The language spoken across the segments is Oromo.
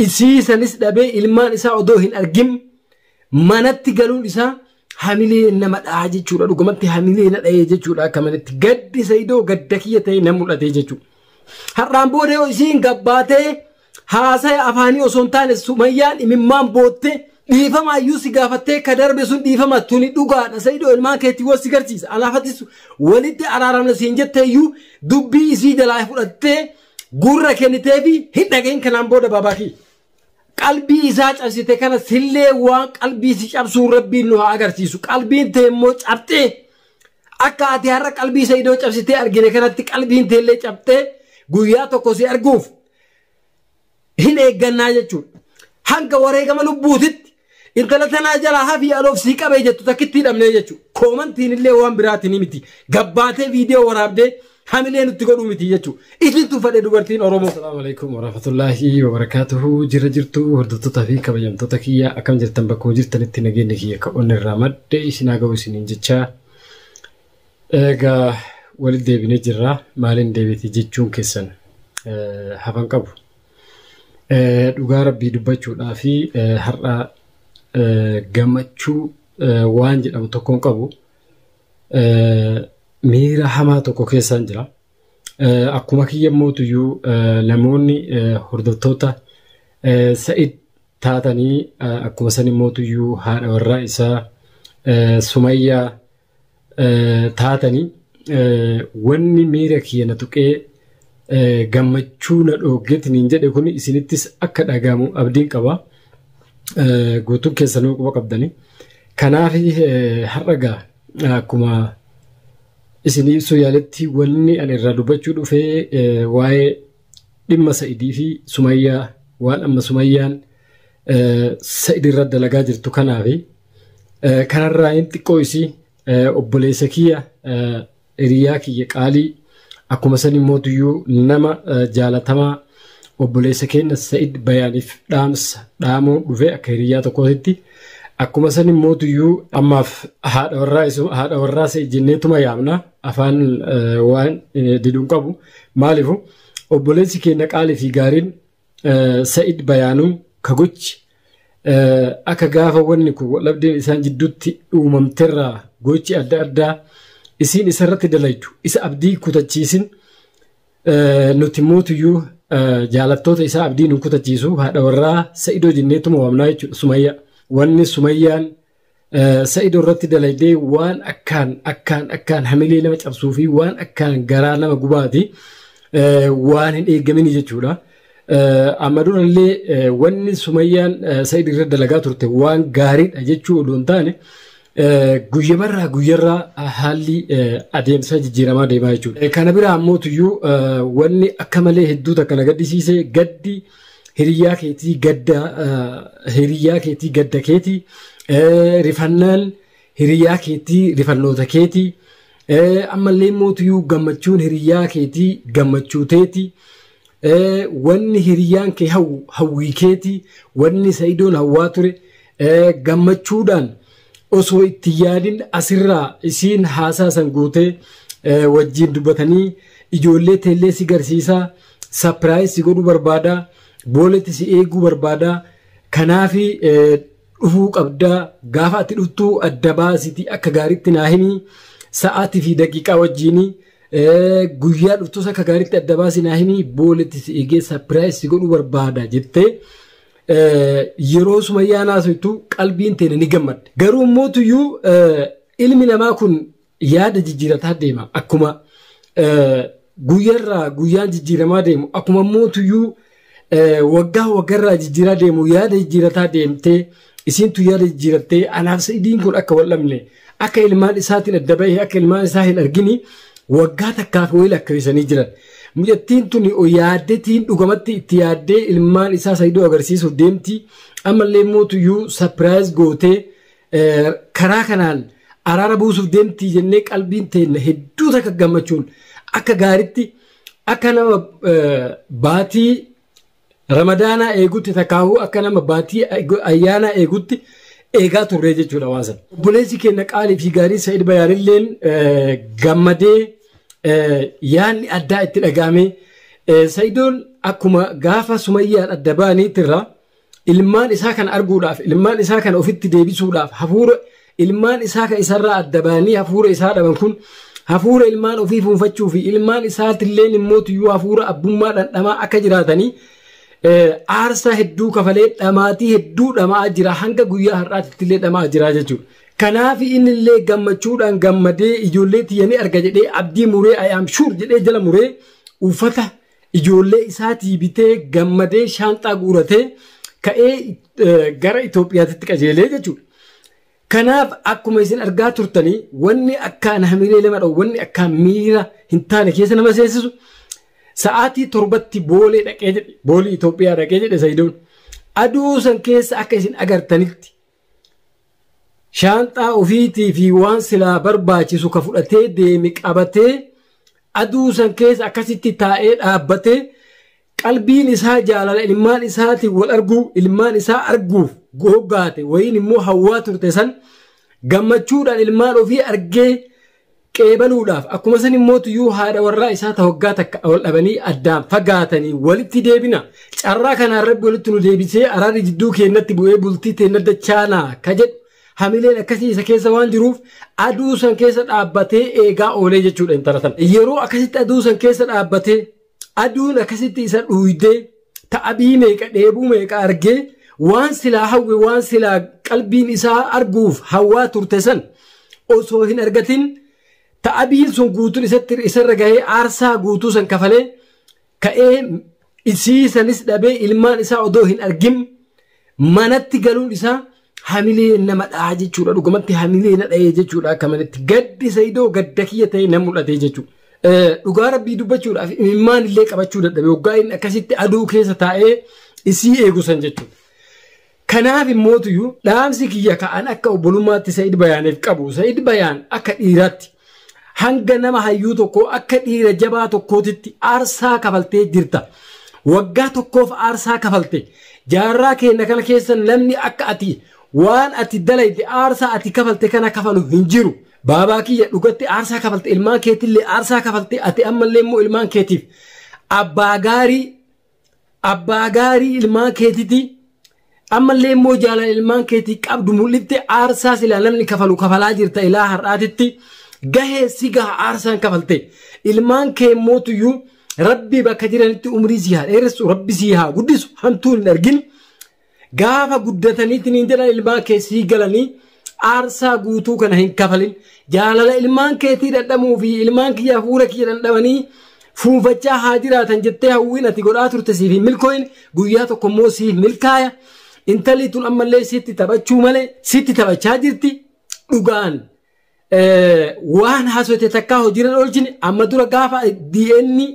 isiisanis dhabee ilmaan isaa odoo hin argin manatti galuun isaa hamilee nama dhaa jechuudha. Dhugumatti hamilee na dha'ee jechuudha. Akka manatti gaddi Saidoo gadda kiyya ta'e na mul'ate jechuudha. Har'aan booda isiin gabbaatee haasaya afaanii osoo hin taane Sumayyaan imimmaan boottee dhiifama ayyuu si gaafattee ka darbe sun dhiifama tuni dhugaadha. Saidoo ilmaan keetti wal si garsiisa. Anaafatis walitti araaramna siin jettee iyyuu dubbii isii jalaa fudhattee gurra kennitee fi hin dhagahin kanaan booda babaakii. Qalbii isaa cabsite kana sillee waan qalbii si cabsuu rabbiin nu haa agarsiisu. Qalbiin tee immoo cabxee akka ati har'a qalbii Saidoo cabsitee argine kanatti qalbiin teellee cabxee guyyaa tokko si arguuf hin eeggannaa jechuudha. Hanga wareegama lubbuutitti intala tanaa jalaa hafii aloof sii qabee jettu takkitti hidhamnee jechuudha. Koomantiin illee waan biraatiin miti. Gabbaatee viidiyoo waraabdee hamilee nutti godhuu miti jechuudha. Isintu fedhe dubartiin Oromoo. Assalaamu alaikum warahmatullaahi wabarakaatuhu. Jira jirtu hordoftoota fi kabajamtoota kiyya akkam jirtan bakkuma jirtanitti nageenya kiyya ka'oon irraa madde isin haa ga'u isiniin jechaa. Egaa walitti deebinee jirra. Maaliin deebite jechuun keessan hafan qabu. Dhugaa rabbii dubbachuudhaa fi har'a gammachuu waan jedhamu tokkoon qabu. Miira hamaa tokko keessaan jira. Akkuma kiyya mootuyyuu namoonni hordoftoota Sa'id taatanii akkuma sani mootuyyuu haadha warraa isaa Sumayyaa taatanii wanni miira kiyya na tuqee gammachuu na dhooggetiniin jedhe kun isinittis akka dhagahamu abdiin qaba. Guutuun keessanuu quba qabdanii. Kanaaf har'a gaa akkuma isinii ibsuu yaaletti wanni ani irraa dubbachuu dhufee waa'ee dhimma Sa'idii fi Sumayyaa waan amma Sumayyaan Sa'id irra dalagaa jirtu kanaafi kanarraa hin xiqqoo isii obboleessa kiyya hiriyaa kiyya qaalii akkuma sani mootuyyuu nama jaalatamaa obboleessa keenya Sa'id bayaaniif dhaamsa dhaamoo dhufee akka hiriyaa tokkootti akkuma sani mootuyyuu ammaaf haadha warraa Sa'id jenneetuma yaamna afaan waan diduun qabu maalifu obboleessi keenya qaalii fi gaariin Sa'id bayaanuu ka gochi akka gaafa wanni kun labdeen isaan jidduutti uumamterraa gochi adda addaa isiin isarratti dalaytu isa abdii kutachiisin nuti mootuyyuu jaalattoota isaa abdii nu kutachiisu haadha warraa Sa'idoo jenneetuma waamnaa jechuudha Sumayyaa. Wanni Sumayyaan Sa'idoo irratti dalaydee waan akkaan hamilee nama cabsuu fi waan akkaan garaa nama gubaati waan hin eegamini jechuudha. Amma durallee wanni Sumayyaan Sa'id irra dalagaa turte waan gaariidha jechuu odoo hin taane guyyarraa haalli adeemsa jijjiiramaa deemaa jechuudha. Kana biraa ammootuyyuu wanni akka malee hedduu takka na gaddisiise gaddi hiriyaa keetii gadda keetii rifannaan hiriyaa keetii rifannoota keetii ammallee mootuyyuu gammachuun hiriyaa keetii gammachuu teetii wanni hiriyaan kee hawwii keetii wanni Sa'idoon hawwaa ture gammachuudhaan osoo itti yaadin asirraa isiin haasaasan gootee wajjin dubbatanii ijoollee teellee si garsiisaa sapiraayis si godhuu barbaadaa booletti si eeguu barbaadaa kanaafi dhufuu qabdaa gaafa ati dhuftuu adda baasiti akka gaariitti naa himii sa'aatii fi daqiiqaa wajjiinii guyyaa dhuftus akka gaariitti adda baasi naa himii booletti si eegee sapiraayis si godhuu barbaadaa jettee yeroo Sumayyaan haasoftu qalbiin teena ni gammadde. Garuu mootuyyuu ilmi namaa kun yaada jijjiirataa deema. Akkuma guyyaan jijjiiramaa deemu akkuma mootuyyuu waggarraa jijjiiraa deemu yaada jijjiirataa deemtee isiintu yaada jijjiirattee anaaf Sa'idiin kun akka wal'amne akka ilmaan isaatiin adda bahee akka ilmaan isaa hin argini waggaa takkaaf wayii lakkaa'isanii jiran. Mucattiin tuni yaaddetiin dhugamatti itti yaaddee ilmaan isaa Sa'idoo agarsiisuuf deemti. Ammallee mootuyyuu sapiraayis gootee karaa kanaan araara buusuuf deemti jennee qalbiin teenya hedduu takka gammachuun akka gaariitti akka nama baatii Ramadaanaa eegutti takkaa'uu akka nama baatii ayyaanaa eegutti eegaa turree jechuudha waasan. Obboleessi keenya qaalii fi gaarii Sa'id bayaanilleen gammadee yaanni addaa itti dhagaame Sa'idoon akkuma gaafa Sumayyaan adda baaniitirra ilmaan isaa kan arguudhaaf ilmaan isaa kan ofitti deebisuudhaaf hafuura ilmaan isaa kan isarraa adda baanii hafuura isaa dhaban kun hafuura ilmaan ofii fuunfachuu fi ilmaan isaatillee immoo tuyyuu hafuura abbummaa dhandhamaa akka jiraatanii aarsaa hedduu kafalee dhamaatii hedduu dhamaa jira hanga guyyaa har'aatti illee dhamaa jira jechuudha. Kanaaf inni illee gammachuudhaan gammadee ijoollee tiyyanii arga jedhee abdii muree I am sure jedhee jala muree uffata ijoollee isaatii bitee gammadee shaanxaa guuratee ka'ee gara Itoophiyaatti qajeelee jechuudha. Kanaaf akkuma isin argaa turtanii wanni akkaan hamilee lama dhawu wanni akkaan miira hin taane keessa nama seensisu sa'aatii 7tti boolee dhaqee jedhe boolii Itoophiyaa dhaqee jedhe Sa'idoon aduu san keessa akka isin agartanitti shaanxaa ofiitii fi waan silaa barbaachisu ka fudhatee deemi qabatee aduu san keessa akkasitti taa'ee dhaabbatee qalbiin isaa jaalala ilmaan isaatiin wal arguu ilmaan isaa arguuf goggaate wayin immoo hawwaa turte san gammachuudhaan ilmaan ofii argee qeebaluudhaaf akkuma san immoo tuyyuu haadha warraa isaa hoggaa takka wal dhabanii addaan fagaatanii walitti deebina carraa kanaan rabbi walitti nu deebisee araarri jidduu keenyatti bu'ee bultii teenya dachaanaa ka jedhu hamileen akkasii isa keessa waan jiruuf aduu san keessa dhaabbatee eegaa oolee jechuudha intaratan yeroo akkasitti aduu san keessa dhaabbatee aduun akkasitti isa dhuydee ta'abii meeqa dheebuu meeqa argee waan silaa hawwe waan silaa qalbiin isaa arguuf hawwaa turte san osoo hin argatin ta'abiin sun guutuun isarra gahee aarsaa guutuu san kafalee ka'ee isii sanis dhabee ilmaan isaa odoo hin argin manatti galuun isaa hamilee nama dhaa jechuudha dhugumatti hamilee na dha'ee jechuudha akka manatti gaddi Sa'idoo gadda kiyya ta'ee nama mul'ate jechuudha. Dhugaa rabbii dubbachuudhaaf imimmaan illee qabachuu dadhabe waggaa inni akkasitti aduu keessa taa'ee isii eegusan jechuudha. Kanaaf immoo tuyyuu dhaamsi kiyya ka'an akka obbolummaatti Sa'id Bayaaniif qabu Sa'id Bayaan akka dhiiraatti hanga nama hayyuu tokkoo akka dhiira jabaa tokkootitti aarsaa kafaltee jirta. Waggaa tokkoof aarsaa kafalte jaarraa keenya kana keessa namni akka ati waan ati dalayte aarsaa ati kafalte kana kafalu hin jiru. Baabaa kiyya dhugatti aarsaa kafalte ilmaan keetillee aarsaa kafalte ati ammallee immoo ilmaan keetiif abbaa gaarii ilmaan keetiti ammallee immoo jaalala ilmaan keetii qabdu mul'ifte aarsaa silaa namni kafalu kafalaa jirta ilaa har'aatitti gahee si gaha aarsaan kafalte ilmaan kee immoo tuyyuu rabbi bakka jiranitti umrii si haa dheeressu rabbi si haa guddisu hamtuu hin argin gaafa guddataniitiin hin jedhan ilmaan kee sii galanii aarsaa guutuu kana hin kafalin jaalala ilmaan keetii dhandhamuu fi ilmaan kiyya hafuura kiyya dhandhamanii fuunfachaa haa jiraatan jettee hawwiin ati godhaa turte siif hin milkooyin guyyaa tokko immoo siif milkaaya intalli tun ammallee sitti taphachuu malee sitti taphachaa jirti dhugaan waan haasofte takkaa hojiirra oolchine amma dura gaafa DNA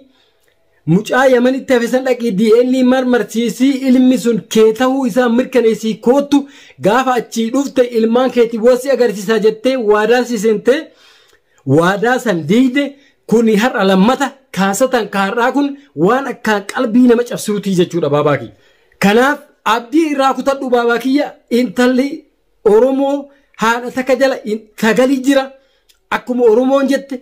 mucaa Yamanitti hafisan dhaqii DNA marmarsiisii ilmi sun kee ta'uu isaa mirkaneessii koottu gaafa achii dhufte ilmaan keetii boosii agarsiisaa jettee waadaa siisente waadaa san diide kuni har'a lammata kaasatan kaarraa kun waan akka qalbii nama cabsuutii jechuudha baabaa kiyya. Kanaaf abdii irraa kutadhu baabaa kiyya intalli Oromoo haadha takka jala sagalii jira akkuma Oromoon jette.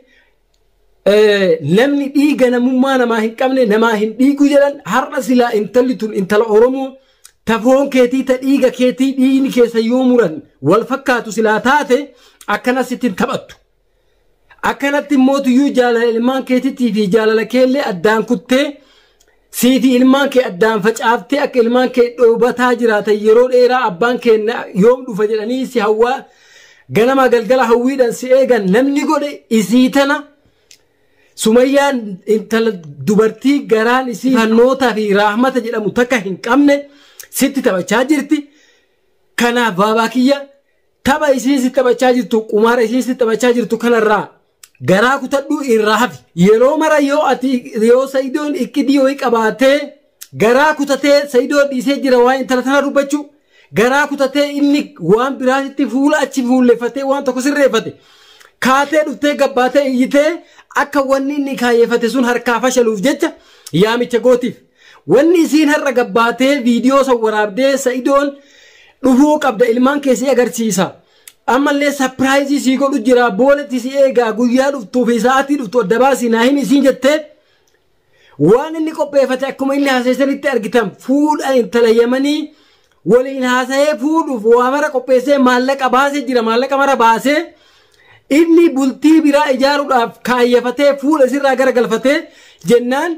Namni dhiiga namummaa namaa hin qabne namaa hin dhiigu jedhan har'a silaa intalli tun intala Oromoo tafoon keetii ta dhiiga keetii dhiigni keessa yoo muran wal fakkaatu silaa taate akkanas ittiin taphattu. Akkanatti immoo tuyyuu jaalala ilmaan keetiitii fi jaalala keellee addaan kuttee siifi ilmaan kee addaan facaaftee akka ilmaan kee dhoobataa jiraatan yeroo dheeraa abbaan keenya yoom dhufa jedhanii si hawwaa ganama galgala hawwiidhaan si eegan namni godhe isii tana. Sumayyaan intala dubartii garaan isii fannootaa fi raahmata jedhamu takka hin qabne sitti taphachaa jirti. Kanaaf baabaa kiyya tapha isiin sitti taphachaa jirtu qumaara isiin sitti taphachaa jirtu kanarraa garaa kutadhu irraa hafi. Yeroo mara yoo Sa'idoon iqqidii ho'i qabaatee garaa kutatee Sa'idoon dhiisee jira waan intala tana dubbachuu garaa kutatee inni waan biraatitti fuula achi fuulleeffatee waan tokko sirreeffate kaatee dhuftee gabbaatee iyyitee akka wanni inni kaayeffate sun harkaa fashaluuf jecha yaamicha gootiif wanni isiin har'a gabbaatee viidiyoo san waraabdee Sa'idoon dhufuu qabda ilmaan keessii agarsiisa ammallee sapiraayizii sii godhu jira booletti si eegaa guyyaa dhuftuu fi sa'aatii dhuftu adda baasii naa himi isiin jettee waan inni qopheeffate akkuma inni haasa'isanitti argitan fuudha intala Yemanii waliin haasa'ee fuudhuuf waa mara qopheessee maallaqa baasee jira maallaqa mara baasee inni bultii biraa ijaaruudhaaf kaayyafatee fuula isirraa garagalfatee jennaan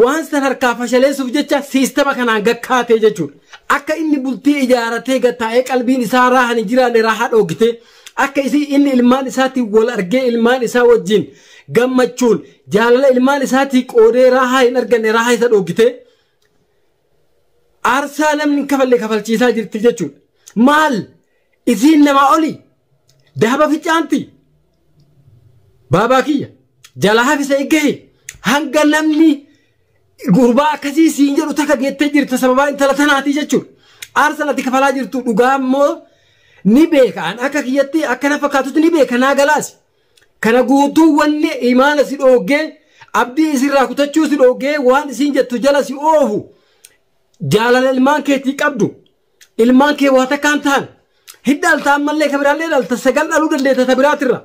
waan san harkaa fashaleessuuf jecha siistama kanaan gakkaatee jechuudha. Akka inni bultii ijaaratee gattaa'ee qalbiin isaa raahan hin jiraanne raahaa dhoogite akka inni ilmaan isaatii wal argee ilmaan isaa wajjin gammachuun jaalala ilmaan isaatii qoodee raahaa hin arganne raahaa isa dhoogite aarsaa namni kafalle kafalchiisaa jirti jechuudha. Maal isiin namaa oli dahaba ficaanti baabaa kiyya jala hafisa eeggahe hanga namni gurbaa akkasii siin jedhu takka geettee jirta sababaa intala tanaatii jechuudha. Aarsaa ati kafalaa jirtu dhugaa immoo ni beekaan akka kiyyatti akkana fakkaatutti ni beeka naa galaasi. Kana guutuu wanni imaana si dhoogee abdii isirraa kutachuu si dhoogee waan isiin jettu jala si oofu jaalala ilmaan keetii qabdu ilmaan kee waa takkaan ta'an hidhalta ammallee kabiraallee dhalta sagal dhaluu dandeetta tabiraatirra.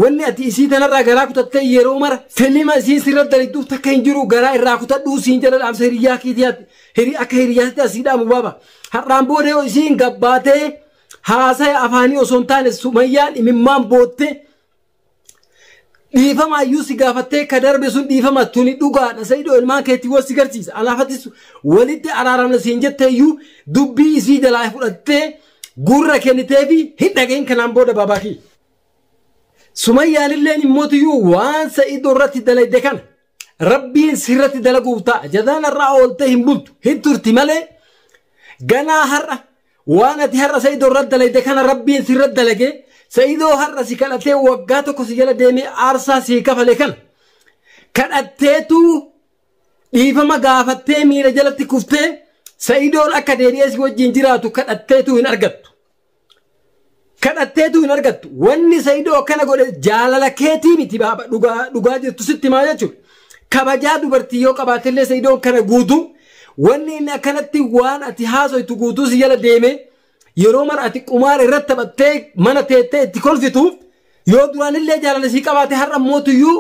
Wanni ati isii tanarraa garaa kutattee yeroo mara filima isiin sirra dalidduuf takka hin jiru garaa irraa kutadhuu siin jala dhaamsa hiriyyaa keetiyaatti akka hiriyyaatti asii dhaamu baaba. Har'aan booda yoo isiin gabbaatee haasaya afaanii osoo hin taane Sumayyaan imimmaan boottee dhiifama iyyuu si gaafattee ka darbe sun dhiifama tuni dhugaadha Saidoo ilmaan keetii wasi garsiisa. Anaafatis walitti araaramna siin jettee iyyuu dubbii isii jalaa fudhattee gurra kennitee fi hin dhageen kanaan booda baabaa. Sumayyaan illee immootiyyuu waan Saidoo irratti dalayde kana rabbiin sirratti dalaguuf ta'a. Jazaan irraa ooltee hin bultu hin turti malee ganaa har'a waan ati har'a Saidoo irratti dalayde kana rabbiin sirratti dalagee Saidoo har'a si kadhatee waggaa tokko si jala deemee aarsaa si kafale kana kadhatteetu dhiifama gaafattee miila jalatti kuftee Saidoon akka deebi'ee si wajjin jiraatu kadhatteetu hin argattu. Kadhatteetu hin argattu. Wanni Saidoo akkana godhe jaalala keetii miti baaba dhugaa jirtu sitti maa jechuudha. Kabajaa dubartii yoo qabaatellee Saidoon kana guutuu wanni inni akkanatti waan ati haasoytu guutuu si jala deemee yeroo mara ati qumaara irratti taphattee mana teettee itti kolfituuf yoo duraanillee jaalala sii qabaate har'a mootiyyuu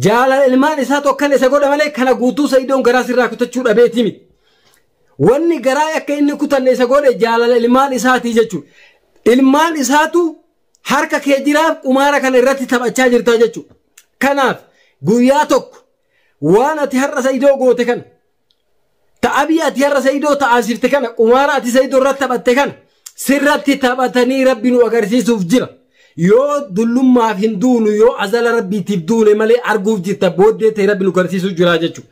jaalala ilmaan isaa tokkan isa godha malee kana guutuu Saidoon garaa sirraa kutachuu dhabeetii miti. Wanni garaa akka inni kutanne isa godhe jaalala ilmaan isaatii jechuudha. Ilmaan isaatu harka kee jiraaf qumaara kana irratti taphachaa jirta jechuudha. Kanaaf guyyaa tokko waan ati har'a Saidoo goote kana ta'abii ati har'a Saidoo ta'aasifte kana qumaara ati Saidoo irratti taphatte kana sirratti taphatanii rabbi nu agarsiisuuf jira. Yoo dullummaaf hin duunu yoo azala rabbiitiif duune malee arguuf jirta booddee ta'e rabbi nu agarsiisuuf jira jechuudha.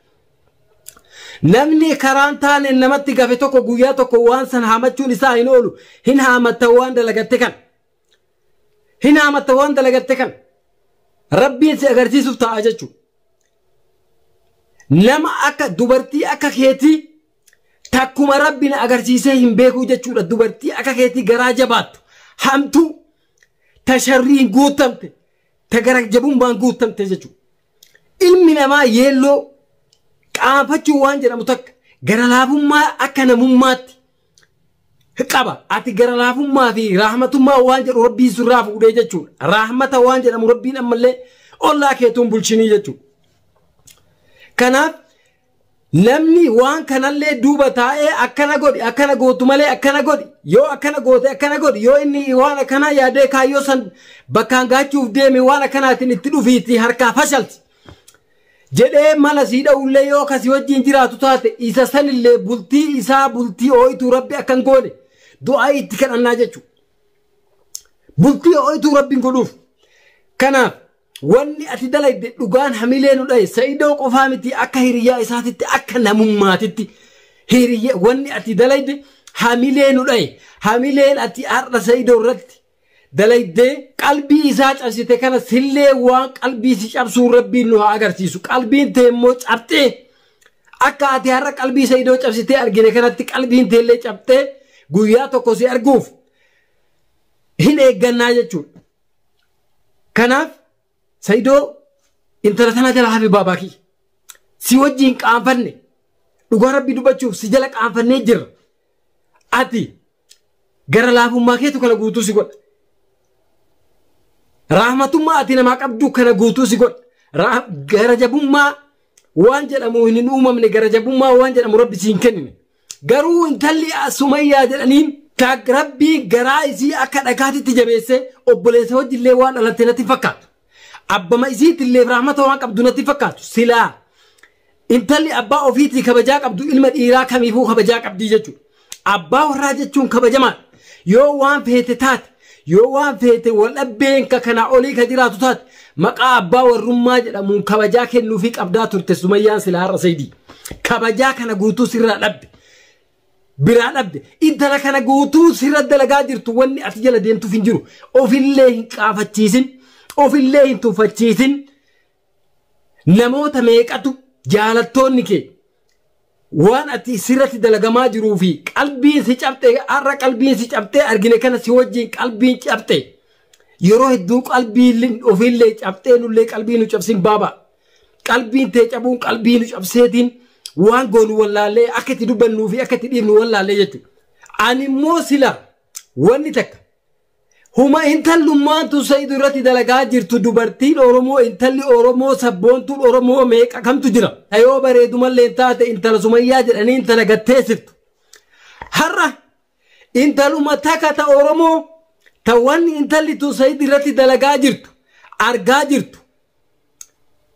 Namni karaan taane namatti gafe tokko guyyaa tokko waan san haamachuun isaa hin oolu hin haamatta waan dalagatte kan. Hin haamatta waan dalagatte kan. Rabbiin si agarsiisuuf ta'a jechuudha. Nama akka dubartii akka keetii takkuma rabbi na agarsiisee hin beekuu jechuudha. Dubartii akka keetii garaa jabaattu hamtuu tasharriin guutamte ta gara jabummaan guutamte jechuudha. Ilmi namaa yeelloo qaanfachuu waan jedhamu takka gara laafummaa akka namummaatti qaba. Ati gara laafummaa fi raahmatummaa waan jedhu rabbii surraa fuudhee jechuudha. Raahmata waan jedhamu rabbiin ammallee ollaa keetuun bulchinii jechuudha. Kanaaf namni waan kanallee duuba taa'ee akkana godhi akkana gootu malee akkana godhi yoo akkana goote akkana godhi yoo inni waan akkana yaadee kaayyoo san bakkaan gaachuuf deeme waan akkanaatiin itti dhufiitti harkaa fashalti. Jedhee mala sii dha'ullee yoo kasii wajjin jiraatu taate isa sanillee bultii isaa bultii ooyituu rabbi akkan goone du'aa itti kadhannaa jechuudha. Bultii ooyituu rabbiin godhuuf. Kanaaf wanni ati dalayde dhugaan hamilee nu dhaye Saidoo qofaa miti akka hiriyyaa isaatitti akka namummaatitti hiriyyaa wanni ati dalayde hamilee nu dhaye hamileen ati har'a Saidoo irratti dalayde qalbii isaa cabsite kana sillee waan qalbii si cabsuu rabbiin nu haa agarsiisu. Qalbiin tee immoo cabxee akka ati har'a qalbii Saidoo cabsitee argine kanatti qalbiin teellee cabxee guyyaa tokko si arguuf hin eeggannaa jechuudha. Kanaaf Saidoo intala tana jala hafi baabaa kiyya si wajjin qaanfanne dhugaa rabbii dubbachuuf si jala qaanfannee jirra. Ati gara laafummaa keetu kana guutuu si godha. Rahmatummaa ati namaa qabdu kana guutuu si godha. Gara jabummaa waan jedhamu hin uumamne gara jabummaa waan jedhamu rabbi siin kennine garuu intalli Sumayyaa jedhaniin ka rabbi garaa isii akka dhagaatitti jabeesse obboleessa wajjillee waan dhalatte natti fakkaatu abbama isiitillee rahmata waan qabdu natti fakkaatu silaa intalli abbaa ofiitii kabajaa qabdu ilma dhiiraa kamiifuu kabajaa qabdii jechuudha abbaa warraa jechuun kabajamaa yoo waan feete taate yoo waan feete wal dhabbeen ka kana olii ka jiraatu taate maqaa abbaa warrummaa jedhamuun kabajaa kennuufii qabdaa turte Sumayyaan silaa har'a Sayyidii kabajaa kana guutuu sirraa dhabde biraa dhabde intala kana guutuu sirra dalagaa jirtu wanni ati jala deemtuuf hin jiru ofillee hin qaafachiisin ofillee hin tuffachiisin namoota meeqatu jaalattoonni kee waan ati sirratti dalagamaa jiruu fi qalbiin si cabxee har'a qalbiin si cabxee argine kana si wajjin qalbiin cabxee yeroo hedduu qalbiin ofillee cabxee nullee qalbiin nu cabsin baaba qalbiin tee cabuun qalbiin nu cabseetiin waan goonu wallaallee akka itti dubbannuu fi akka itti dhiibnu wallaallee jechuudha ani immoo sila wanni takka huma intallummaantu Sayyiduu irratti dalagaa jirtu dubartiin Oromoo intalli Oromoo sabboontuun Oromoo meeqa kamtu jira yoo bareedumallee taate intala Sumayyaa jedhanii intala gatteessiftu har'a intaluma takka ta Oromoo ta wanni intalli tu Sayyiduu irratti dalagaa jirtu argaa jirtu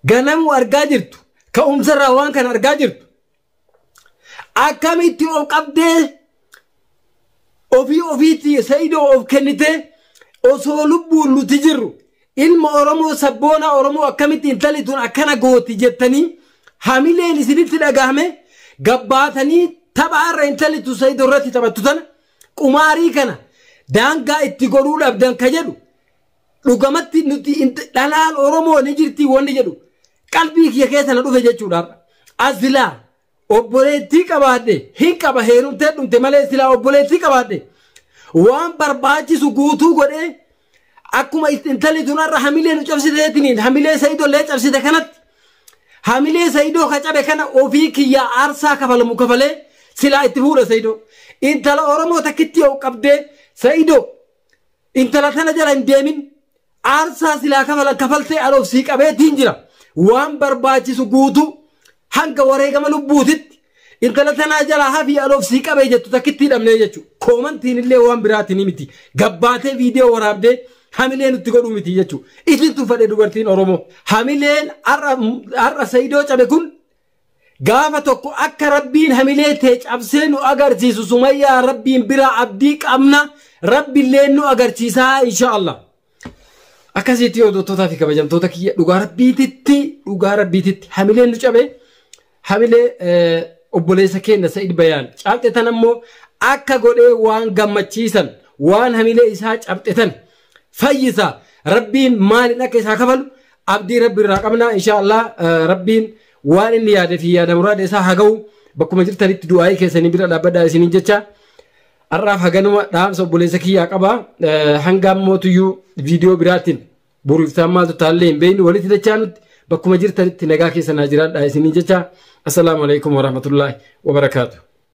ganamu argaa jirtu ka'umsarraa waan kana argaa jirtu akkamitti of qabdee ofiitii Sayyidoo of kennitee osoo lubbuun nuti jirru ilma Oromoo sabboona Oromoo akkamitti intalli tun akkana gooti jettanii hamileen isinitti dhagahame gabbaatanii taphaarra intalli tun Sayyidoo irratti taphattu tana qumaarii kana daangaa itti godhuu dhabdan ka jedhu dhugamatti nuti dhalaan Oromoo ni jirti wanni jedhu qalbii kiyya keessa na dhufe jechuudha asilaa obboleettii qabaadhe hin qaba heerumtee dhumte malee silaa obboleettii qabaadhe waan barbaachisu guutuu godhee akkuma intalli tunarra hamilee nu cabsiteetiniin hamilee Sayyidoo illee cabsite kanatti hamilee Sayyidoo ka cabe kana ofii kiyyaa aarsaa kafalamu kafalee silaa itti fuudha Sayyidoo intala Oromoo takkitti yoo qabdee Sayyidoo intala tana jala hin deemin aarsaa silaa kafaltee aloof sii qabeetiin jira waan barbaachisu guutuu hanga wareegama lubbuutitti intala tanaa jala hafi aloof sii qabee jettu takkitti hidhamnee jechuudha koomantiin illee waan biraatiin miti gabbaatee viidiyoo waraabdee hamilee nutti godhuu miti jechuudha isintu fedhe dubartiin Oromoo hamileen har'a Sayyidoo cabe kun gaafa tokko akka rabbiin hamilee tee cabsee nu agarsiisu Sumayyaa rabbiin biraa abdii qabna rabbiillee nu agarsiisaa inshaallah akkasitti hordoftoota fi kabajamtoota kiyya dhugaa rabbiititti hamileen nu cabe hamilee obboleessa keenya Sa'iid Bayaan cabxe tan ammoo akka godhee waan gammachiisan waan hamilee isaa cabxe tan fayyisa rabbiin maalin akka isaa kafalu abdii rabbi irraa qabna inshaallah rabbiin waan inni yaade fi yaada muraada isaa haga'u bakkuma jirtanitti du'aa'ii keessanii bira dhaabbadhaa isiniin jecha har'aaf haganuma dhaamsa obboleessa kiyyaa qaba hanga ammootuyyuu viidiyoo biraatiin boriiftaan maaltu taallee hin beeknu walitti dachaanutti bakkuma jirtanitti nagaa keessa naa jiraadhaa isiniin jecha assalamu alaikum warahmatullahi wabarakatuh